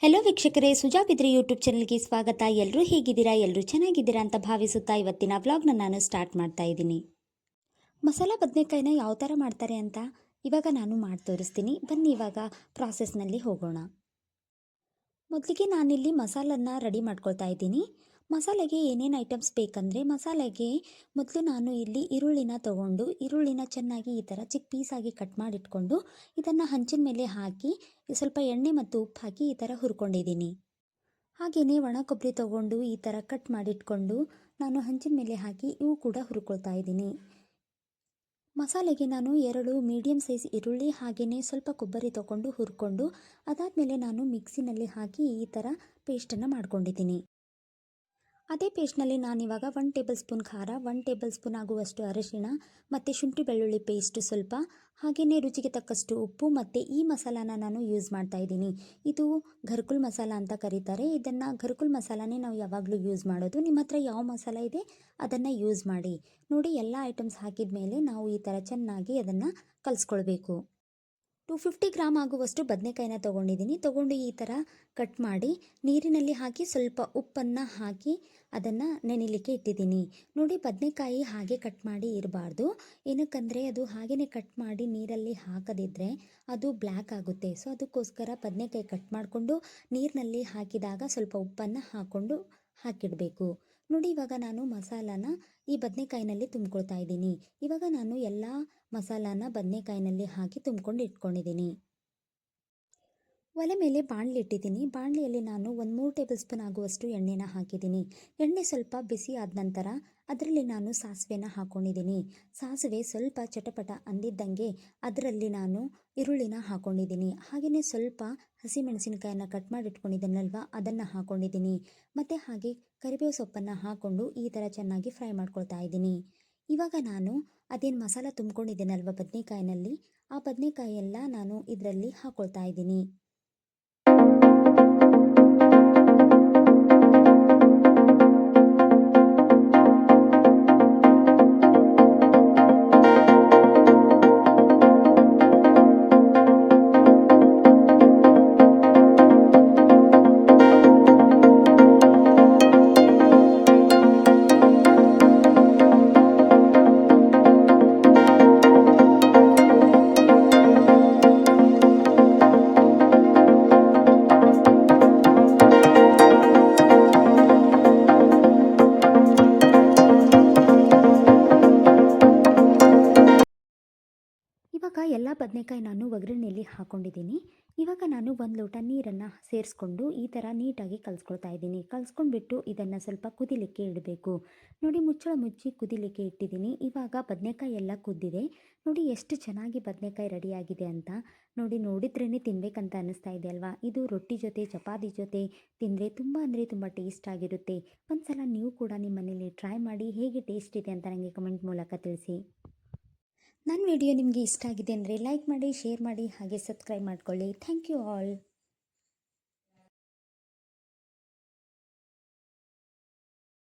Hello ವೀಕ್ಷಕರೇ, ಸುಜಾ ಬಿದ್ರಿ YouTube ಚಾನಲ್ಗೆ ಸ್ವಾಗತ. ಎಲ್ಲರೂ ಹೇಗಿದ್ದೀರಾ? ಎಲ್ಲರೂ ಚೆನ್ನಾಗಿದ್ದೀರಾ ಅಂತ ಭಾವಿಸುತ್ತಾ ಇವತ್ತಿನ ವ್ಲಾಗ್ನ ನಾನು ಸ್ಟಾರ್ಟ್ ಮಾಡ್ತಾ ಇದ್ದೀನಿ. ಮಸಾಲ ಬದನೆಕಾಯಿನ ಯಾವ ಥರ ಮಾಡ್ತಾರೆ ಅಂತ ಇವಾಗ ನಾನು ಮಾಡಿ ತೋರಿಸ್ತೀನಿ. ಬನ್ನಿ ಇವಾಗ ಪ್ರಾಸೆಸ್ನಲ್ಲಿ ಹೋಗೋಣ. ಮೊದಲಿಗೆ ನಾನಿಲ್ಲಿ ಮಸಾಲನ್ನ ರೆಡಿ ಮಾಡ್ಕೊಳ್ತಾ ಇದ್ದೀನಿ. ಮಸಾಲೆಗೆ ಏನೇನು ಐಟಮ್ಸ್ ಬೇಕಂದರೆ, ಮಸಾಲೆಗೆ ಮೊದಲು ನಾನು ಇಲ್ಲಿ ಈರುಳ್ಳಿನ ತೊಗೊಂಡು ಈರುಳ್ಳಿನ ಚೆನ್ನಾಗಿ ಈ ಥರ ಚಿಕ್ಕ ಪೀಸಾಗಿ ಕಟ್ ಮಾಡಿಟ್ಕೊಂಡು ಇದನ್ನು ಹಂಚಿನ ಮೇಲೆ ಹಾಕಿ ಸ್ವಲ್ಪ ಎಣ್ಣೆ ಮತ್ತು ಉಪ್ಪು ಹಾಕಿ ಈ ಥರ ಹುರ್ಕೊಂಡಿದ್ದೀನಿ. ಹಾಗೆಯೇ ಒಣ ಕೊಬ್ಬರಿ ತೊಗೊಂಡು ಈ ಥರ ಕಟ್ ಮಾಡಿಟ್ಕೊಂಡು ನಾನು ಹಂಚಿನ ಮೇಲೆ ಹಾಕಿ ಇವು ಕೂಡ ಹುರ್ಕೊಳ್ತಾ ಇದ್ದೀನಿ. ಮಸಾಲೆಗೆ ನಾನು 2 ಮೀಡಿಯಮ್ ಸೈಜ್ ಈರುಳ್ಳಿ ಹಾಗೆಯೇ ಸ್ವಲ್ಪ ಕೊಬ್ಬರಿ ತೊಗೊಂಡು ಹುರ್ಕೊಂಡು ಅದಾದಮೇಲೆ ನಾನು ಮಿಕ್ಸಿನಲ್ಲಿ ಹಾಕಿ ಈ ಥರ ಪೇಸ್ಟನ್ನು ಮಾಡ್ಕೊಂಡಿದ್ದೀನಿ. ಅದೇ ಪೇಸ್ಟ್ನಲ್ಲಿ ನಾನಿವಾಗ 1 ಟೇಬಲ್ ಸ್ಪೂನ್ ಖಾರ, 1 ಟೇಬಲ್ ಸ್ಪೂನ್ ಆಗುವಷ್ಟು ಅರಿಶಿಣ ಮತ್ತು ಶುಂಠಿ ಬೆಳ್ಳುಳ್ಳಿ ಪೇಸ್ಟ್ ಸ್ವಲ್ಪ, ಹಾಗೆಯೇ ರುಚಿಗೆ ತಕ್ಕಷ್ಟು ಉಪ್ಪು ಮತ್ತು ಈ ಮಸಾಲಾನ ನಾನು ಯೂಸ್ ಮಾಡ್ತಾ ಇದ್ದೀನಿ. ಇದು ಘರ್ಕುಲ್ ಮಸಾಲ ಅಂತ ಕರೀತಾರೆ. ಇದನ್ನು ಘರ್ಕುಲ್ ಮಸಾಲಾನೇ ನಾವು ಯಾವಾಗಲೂ ಯೂಸ್ ಮಾಡೋದು. ನಿಮ್ಮ ಹತ್ರ ಯಾವ ಮಸಾಲ ಇದೆ ಅದನ್ನು ಯೂಸ್ ಮಾಡಿ. ನೋಡಿ, ಎಲ್ಲ ಐಟಮ್ಸ್ ಹಾಕಿದ ಮೇಲೆ ನಾವು ಈ ಥರ ಚೆನ್ನಾಗಿ ಅದನ್ನು ಕಲಿಸ್ಕೊಳ್ಬೇಕು. 250 ಗ್ರಾಮ್ ಆಗುವಷ್ಟು ಬದನೆಕಾಯಿನ ತೊಗೊಂಡು ಈ ಥರ ಕಟ್ ಮಾಡಿ ನೀರಿನಲ್ಲಿ ಹಾಕಿ ಸ್ವಲ್ಪ ಉಪ್ಪನ್ನು ಹಾಕಿ ಅದನ್ನು ನೆನೆಯಲಿಕ್ಕೆ ಇಟ್ಟಿದ್ದೀನಿ. ನೋಡಿ, ಬದನೆಕಾಯಿ ಹಾಗೆ ಕಟ್ ಮಾಡಿ ಇರಬಾರ್ದು. ಏನಕ್ಕಂದರೆ ಅದು ಹಾಗೆಯೇ ಕಟ್ ಮಾಡಿ ನೀರಲ್ಲಿ ಹಾಕದಿದ್ದರೆ ಅದು ಬ್ಲ್ಯಾಕ್ ಆಗುತ್ತೆ. ಸೊ ಅದಕ್ಕೋಸ್ಕರ ಬದನೆಕಾಯಿ ಕಟ್ ಮಾಡಿಕೊಂಡು ನೀರಿನಲ್ಲಿ ಹಾಕಿದಾಗ ಸ್ವಲ್ಪ ಉಪ್ಪನ್ನು ಹಾಕಿಡಬೇಕು. ನೋಡಿ, ಇವಾಗ ನಾನು ಮಸಾಲಾನ ಈ ಬದನೆಕಾಯಿನಲ್ಲಿ ತುಂಬ್ಕೊಳ್ತಾ ಇದ್ದೀನಿ. ಇವಾಗ ನಾನು ಎಲ್ಲ ಮಸಾಲಾನ ಬದನೆಕಾಯಿನಲ್ಲಿ ಹಾಕಿ ತುಂಬ್ಕೊಂಡು ಇಟ್ಕೊಂಡಿದ್ದೀನಿ. ಒಲೆ ಮೇಲೆ ಬಾಣಲಿ ಇಟ್ಟಿದ್ದೀನಿ. ಬಾಣಲಿಯಲ್ಲಿ ನಾನು 3 ಟೇಬಲ್ ಸ್ಪೂನ್ ಆಗುವಷ್ಟು ಎಣ್ಣೆನ ಹಾಕಿದ್ದೀನಿ. ಎಣ್ಣೆ ಸ್ವಲ್ಪ ಬಿಸಿ ಆದ ನಂತರ ಅದರಲ್ಲಿ ನಾನು ಸಾಸಿವೆನ ಹಾಕ್ಕೊಂಡಿದ್ದೀನಿ. ಸಾಸಿವೆ ಸ್ವಲ್ಪ ಚಟಪಟ ಅಂದಿದ್ದಂಗೆ ಅದರಲ್ಲಿ ನಾನು ಈರುಳ್ಳಿನ ಹಾಕ್ಕೊಂಡಿದ್ದೀನಿ. ಹಾಗೆಯೇ ಸ್ವಲ್ಪ ಹಸಿಮೆಣಸಿನಕಾಯನ್ನು ಕಟ್ ಮಾಡಿ ಇಟ್ಕೊಂಡಿದ್ದೀನಲ್ವ ಅದನ್ನು ಹಾಕ್ಕೊಂಡಿದ್ದೀನಿ. ಮತ್ತು ಹಾಗೆ ಕರಿಬೇವು ಸೊಪ್ಪನ್ನು ಹಾಕ್ಕೊಂಡು ಈ ಥರ ಚೆನ್ನಾಗಿ ಫ್ರೈ ಮಾಡ್ಕೊಳ್ತಾ ಇದ್ದೀನಿ. ಇವಾಗ ನಾನು ಅದೇನು ಮಸಾಲ ತುಂಬ್ಕೊಂಡಿದ್ದೀನಲ್ವ ಬದನೆಕಾಯಿನಲ್ಲಿ, ಆ ಬದನೆಕಾಯಿ ಎಲ್ಲ ನಾನು ಇದರಲ್ಲಿ ಹಾಕ್ಕೊಳ್ತಾ ಇದ್ದೀನಿ. ಇವಾಗ ಎಲ್ಲ ಬದನೆಕಾಯಿ ನಾನು ಒಗ್ಗರಣೆಯಲ್ಲಿ ಹಾಕ್ಕೊಂಡಿದ್ದೀನಿ. ಇವಾಗ ನಾನು 1 ಲೋಟ ನೀರನ್ನು ಸೇರಿಸ್ಕೊಂಡು ಈ ಥರ ನೀಟಾಗಿ ಕಲಿಸ್ಕೊಳ್ತಾ ಇದ್ದೀನಿ. ಕಲಿಸ್ಕೊಂಡ್ಬಿಟ್ಟು ಇದನ್ನು ಸ್ವಲ್ಪ ಕುದಿಲಿಕ್ಕೆ ಇಡಬೇಕು. ನೋಡಿ, ಮುಚ್ಚಳ ಮುಚ್ಚಿ ಕುದಿಲಿಕ್ಕೆ ಇಟ್ಟಿದ್ದೀನಿ. ಇವಾಗ ಬದನೆಕಾಯಿ ಎಲ್ಲ ಕುದ್ದಿದೆ. ನೋಡಿ ಎಷ್ಟು ಚೆನ್ನಾಗಿ ಬದನೆಕಾಯಿ ರೆಡಿಯಾಗಿದೆ ಅಂತ. ನೋಡಿದ್ರೇ ತಿನ್ನಬೇಕಂತ ಅನ್ನಿಸ್ತಾ ಇದೆ ಅಲ್ವಾ. ಇದು ರೊಟ್ಟಿ ಜೊತೆ ಚಪಾತಿ ಜೊತೆ ತಿಂದರೆ ತುಂಬ ಟೇಸ್ಟ್ ಆಗಿರುತ್ತೆ. ಒಂದು ಸಲ ನೀವು ಕೂಡ ನಿಮ್ಮ ಮನೇಲಿ ಟ್ರೈ ಮಾಡಿ ಹೇಗೆ ಟೇಸ್ಟ್ ಇದೆ ಅಂತ ನನಗೆ ಕಮೆಂಟ್ ಮೂಲಕ ತಿಳಿಸಿ. ನನ್ನ ವಿಡಿಯೋ ನಿಮಗೆ ಇಷ್ಟ ಆಗಿದೆ ಅಂದರೆ ಲೈಕ್ ಮಾಡಿ, ಶೇರ್ ಮಾಡಿ, ಹಾಗೆ ಸಬ್ಸ್ಕ್ರೈಬ್ ಮಾಡ್ಕೊಳ್ಳಿ. Thank you all.